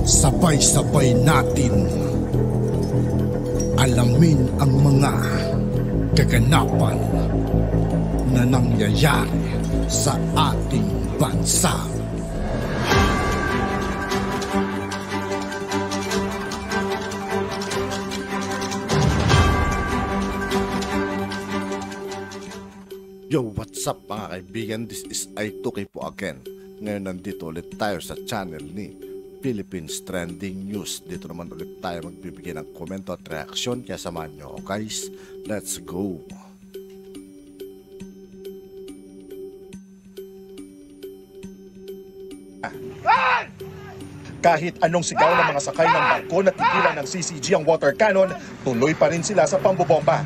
Sabay-sabay natin alamin ang mga kaganapan na nangyayari sa ating bansa. Yo, what's up mga kaibigan? This is I2K po again. Ngayon nandito ulit tayo sa channel ni Philippines Trending News. Dito naman ulit tayo magbibigay ng komento at reaksyon. Kaya samahan nyo, guys. Let's go! Kahit anong sigaw ng mga sakay ng barko na tigilan ng CCG ang water cannon, tuloy pa rin sila sa pambobomba.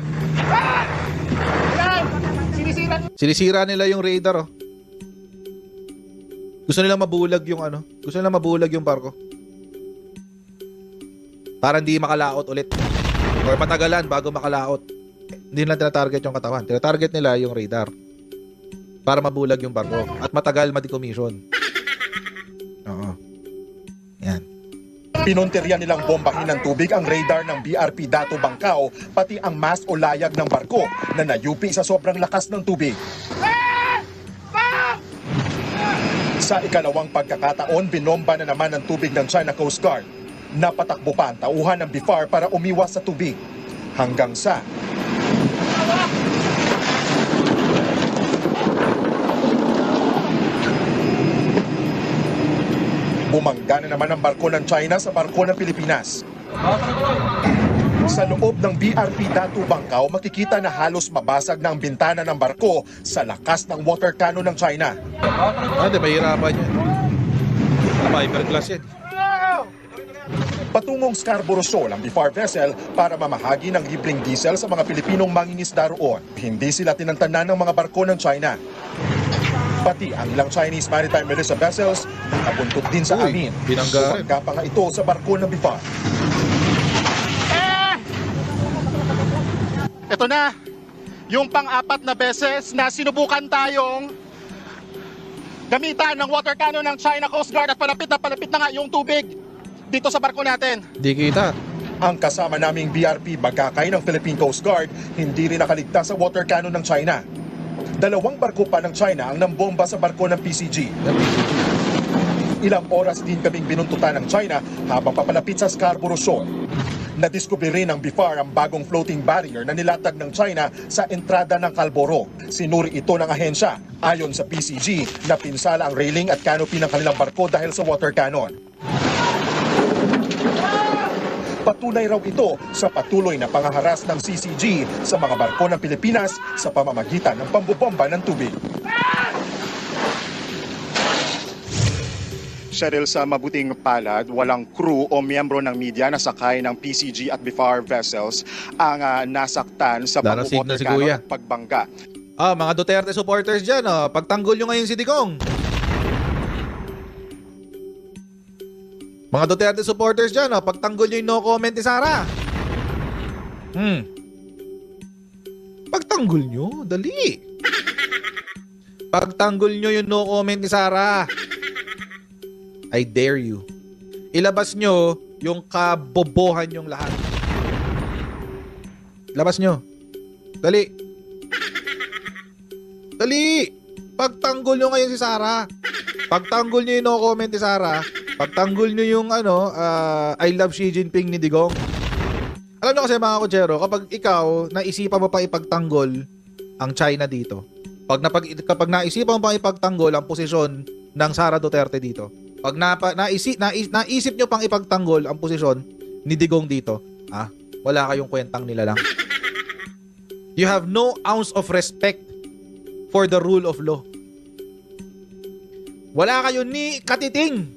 Sinisira nila yung radar, oh. Gusto nila mabulag yung Gusto nila mabulag yung barko. Para hindi makalaot ulit. Or matagalan bago makalaot. Hindi nila tinatarget yung katawan. Tinatarget nila yung radar. Para mabulag yung barko. At matagal ma-decommission. Oo. Yan. Pinuntirya nilang bombahin ng tubig ang radar ng BRP Dato Bangkao, pati ang mast o layag ng barko na nayupi sa sobrang lakas ng tubig. Sa ikalawang pagkakataon, binomba na naman ng tubig ng China Coast Guard. Napatakbo pa ang tauhan ng BFAR para umiwas sa tubig. Hanggang sa bumangga na naman ang barko ng China sa barko ng Pilipinas. Sa loob ng BRP Dato Bangkao, makikita na halos mabasag na ang bintana ng barko sa lakas ng water cannon ng China. Hindi, mahirapan yun. Fiberglass yan. Patungong Scarborough Shoal ang BFAR vessel para mamahagi ng libreng diesel sa mga Pilipinong mangingisda roon. Hindi sila tinantanan ng mga barko ng China. Pati ang ilang Chinese Maritime Militia vessels nakabuntot din sa amin. Bumangga pa nga ito sa barko ng BFAR. Ito na, yung pang-apat na beses na sinubukan tayong gamitan ng water cannon ng China Coast Guard at palapit na nga yung tubig dito sa barko natin. Di kita. Ang kasama naming BRP Bagakay ng Philippine Coast Guard hindi rin nakaligtas sa water cannon ng China. Dalawang barko pa ng China ang nambomba sa barko ng PCG. Ilang oras din kaming binuntutan ng China habang papalapit sa Scarborough Shoal. Nadiskubre rin ng BFAR ang bagong floating barrier na nilatag ng China sa entrada ng Calboro. Sinuri ito ng ahensya. Ayon sa PCG, napinsala ang railing at canopy ng kanilang barko dahil sa water cannon. Patunay raw ito sa patuloy na pangaharas ng CCG sa mga barko ng Pilipinas sa pamamagitan ng pambobomba ng tubig. Cheryl, sa mabuting palad, walang crew o miyembro ng media na sakay ng PCG at BFAR vessels ang nasaktan sa pang-water cannon at pagbangga. Mga Duterte supporters dyan, pagtanggol nyo ngayon si Digong. Mga Duterte supporters dyan, pagtanggol nyo yung no comment ni Sara. Pagtanggol nyo, dali. Pagtanggol nyo yung no comment ni Sara. I dare you. Ilabas nyo yung kabobohan yung lahat. Labas nyo. Dali. Dali. Pagtanggol nyo ngayon si Sara. Pagtanggol nyo yung no comment ni Sara. Pagtanggol nyo yung I love Xi Jinping ni Digong. Alam nyo kasi mga kutsero, kapag ikaw naisipan mo pa ipagtanggol ang China dito, kapag naisipan mo pa ipagtanggol ang posisyon ng Sara Duterte dito, pag naisip nyo pang ipagtanggol ang posisyon ni Digong dito, wala kayong kwentang nila lang. You have no ounce of respect for the rule of law. Wala kayong ni katiting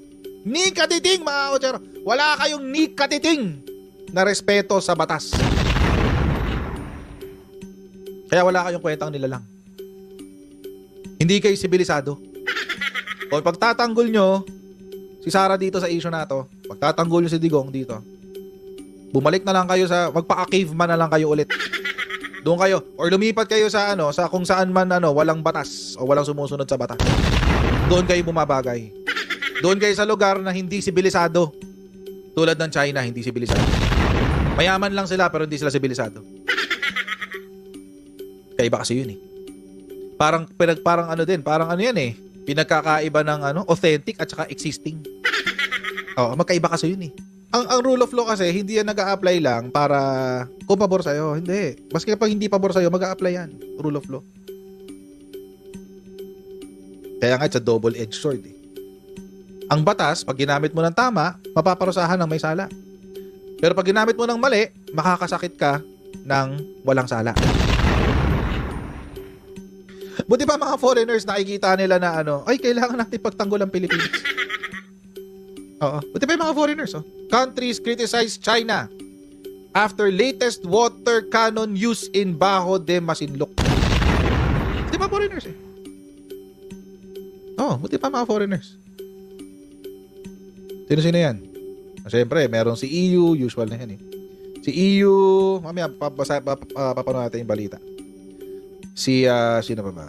mga kutsero. Wala kayong ni katiting na respeto sa batas. Kaya wala kayong kwentang nila lang. Hindi kayo sibilisado. O pagtatanggol nyo si Sara dito sa issue na to, pagtatanggol nyo si Digong dito, bumalik na lang kayo sa, magpaka-caveman na lang kayo ulit. Doon kayo, or lumipat kayo sa sa kung saan man walang batas o walang sumusunod sa batas. Doon kayo bumabagay. Doon kayo sa lugar na hindi sibilisado. Tulad ng China, hindi sibilisado. Mayaman lang sila pero hindi sila sibilisado. Kaiba kasi yun eh. Parang ano yan eh. Pinagkakaiba ng authentic at saka existing. Oo, magkaiba kasi yun eh. Ang rule of law kasi, hindi yan nag-a-apply lang para kung pabor sa'yo. Hindi. Maski kapag hindi pabor sa'yo, mag-a-apply yan. Rule of law. Kaya nga, it's a double-edged sword eh. Ang batas, pag ginamit mo ng tama, mapaparusahan ng may sala. Pero pag ginamit mo ng mali, makakasakit ka ng walang sala. Buti pa mga foreigners nakikita nila na ay kailangan natin pagtanggol ang Pilipinas. Oo. Buti pa yung mga foreigners. Countries criticize China after latest water cannon use in Bajo de Masinloc. Buti pa foreigners eh. Buti pa mga foreigners. Sino yan? Siyempre, meron si EU, usual na yan eh. Si EU, mamaya papanood natin yung balita. Sino pa ba?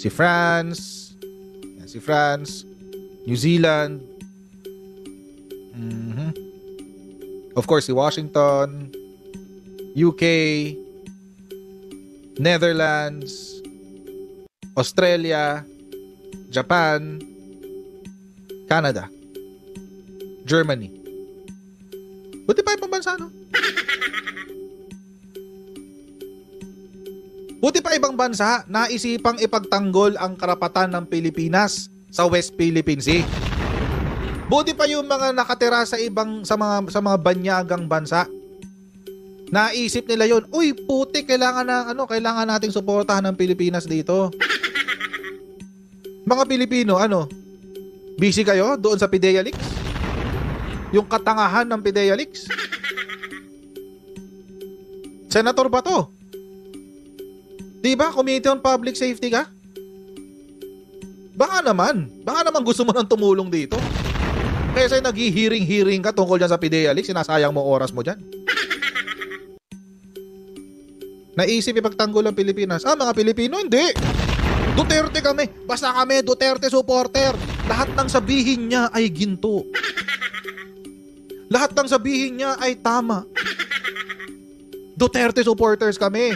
Si France. Yan, si France. New Zealand. Of course, si Washington. UK. Netherlands. Australia. Japan. Canada. Germany. Buti pa ibang bansa, no? Buti pa ibang bansa naisipang ipagtanggol ang karapatan ng Pilipinas sa West Philippine Sea. Buti pa yung mga nakatira sa mga banyagang bansa. Naisip nila yon. Uy, puti, kailangan nating suportahan ng Pilipinas dito. Mga Pilipino, busy kayo doon sa PIDEA Leaks? Yung katangahan ng PIDEA Leaks? Senator ba to? Diba? Committee on Public Safety ka? Baka naman gusto mo nang tumulong dito. Kaya nag-hearing ka tungkol dyan sa PIDEA Leaks, sinasayang mo oras mo dyan. Naisip ipagtanggol ang Pilipinas. Mga Pilipino, hindi. Duterte kami. Basta kami, Duterte supporter. Lahat ng sabihin niya ay ginto. Lahat ng sabihin niya ay tama. Duterte supporters kami.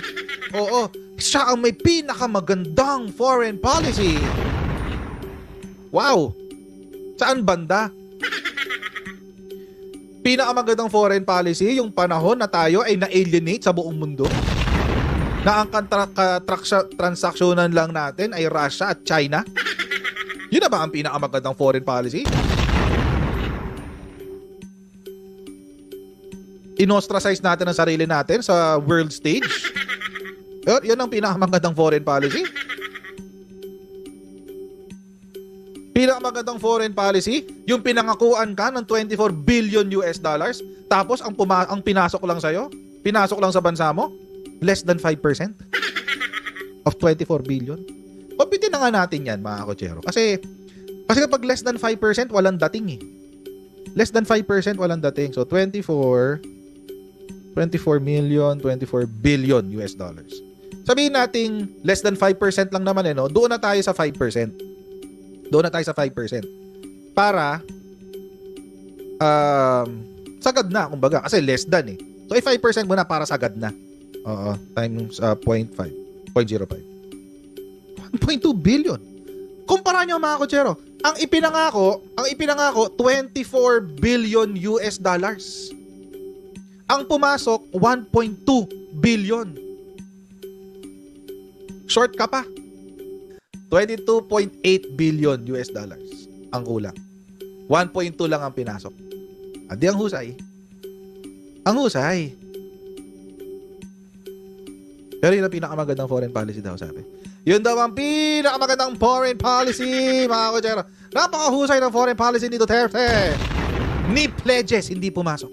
Oo. Siya ang may pinakamagandang foreign policy. Wow. Saan banda? Pinakamagandang foreign policy yung panahon na tayo ay na-alienate sa buong mundo. Na ang transaksyonan lang natin ay Russia at China. Yun na ba ang pinakamagandang foreign policy? Inostracize natin ang sarili natin sa world stage. Yun ang pinakamagandang foreign policy. Pinakamagandang foreign policy, yung pinangakuan ka ng 24 billion US dollars, tapos ang pinasok lang sa'yo, pinasok lang sa bansa mo, less than 5% of 24 billion. Pambitin na nga natin yan, mga kotsero. Kasi kapag less than 5%, walang dating eh. Less than 5% walang dating. So 24 million, 24 billion US dollars. Sabihin natin, less than 5% lang naman no? Doon na tayo sa 5%. Doon na tayo sa 5%. Para, sagad na, kumbaga. Kasi less than eh. So, 5% muna para sagad na. Oo, times 0.5. 0.05. 1.2 billion. Kumpara nyo mga kotsero. Ang ipinangako, 24 billion US dollars. Ang pumasok, 1.2 billion. Short ka pa. 22.8 billion US dollars ang kulang. 1.2 lang ang pinasok. Adi ang husay. Ang husay. Pero yun ang pinakamagandang foreign policy daw, sabi. Yun daw ang pinakamagandang foreign policy, mga kotsero. Napakahusay ng foreign policy ni Duterte. Ni pledges, hindi pumasok.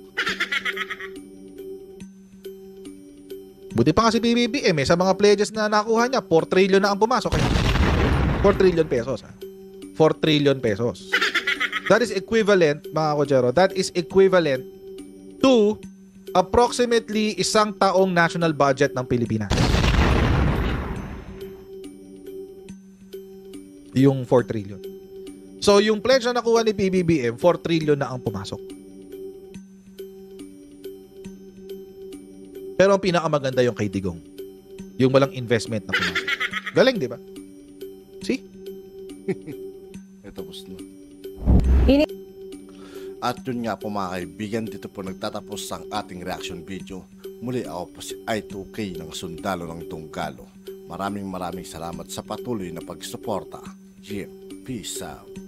Buti pa nga si BBM sa mga pledges na nakuha niya, 4 trillion na ang pumasok. 4 trillion pesos. 4 trillion pesos. That is equivalent, mga kotsero, that is equivalent to approximately 1 taong national budget ng Pilipinas. Yung 4 trillion. So, yung pledge na nakuha ni PBBM, 4 trillion na ang pumasok. Pero ang pinakamaganda yung kay Digong. Yung walang investment na pumasok. Galing, di ba? See? Tapos na. At yun nga po mga kaibigan, dito po nagtatapos ang ating reaction video. Muli ako po si I2K ng Sundalo ng Tunggalo. Maraming salamat sa patuloy na pagsuporta. Yeah, peace out.